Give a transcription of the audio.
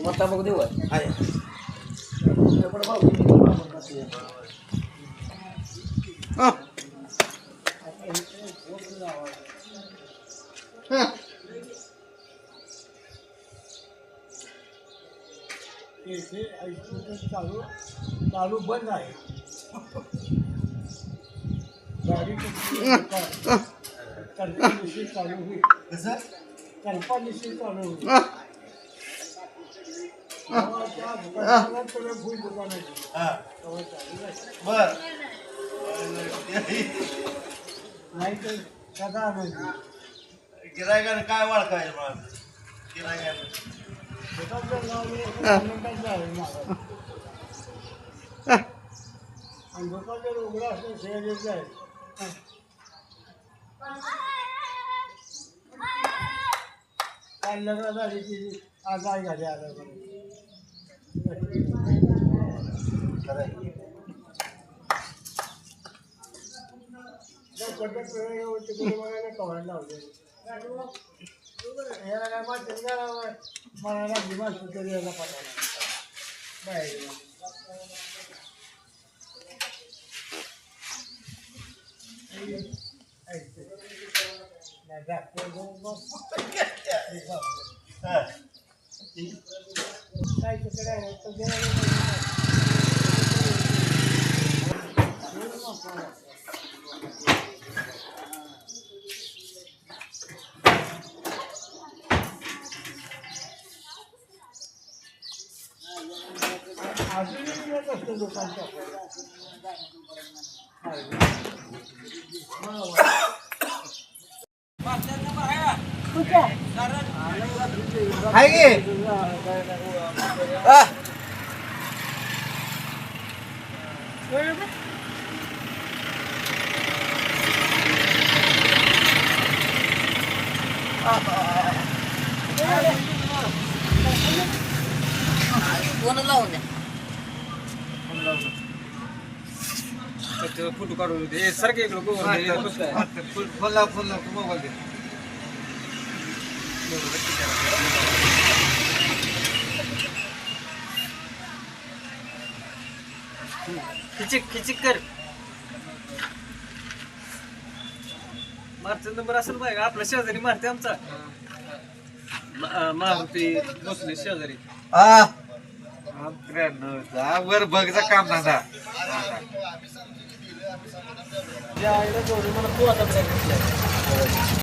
तुम्हाला बघू देऊ आहे चालू चालू बंद आहे गाडी कल्पनिशी चालू होईल कसं कल्पनिशी चालू होईल भूल दुकान बर नाही तर सदा गिरायकाने काय ओळखायचं मग गिरायकाने आणि दुकानदार उघडा असं शेअर आहे काय लग्न झाली की आज आई घाली आला मला दिमाग सुटरी यायला पाठवला बाहेर काय तिकडे अजूनही येत असतं लोकांच्या लावून द्या फोटो काढून दे सारखे इकडं फोन लाव मोबाईल दे खिचिक कर मारचा नंबर असेल बघ आपला शेजारी मारते आमचा मारुती बसले शेजारी वर बघचा काम धंदा मला तू आता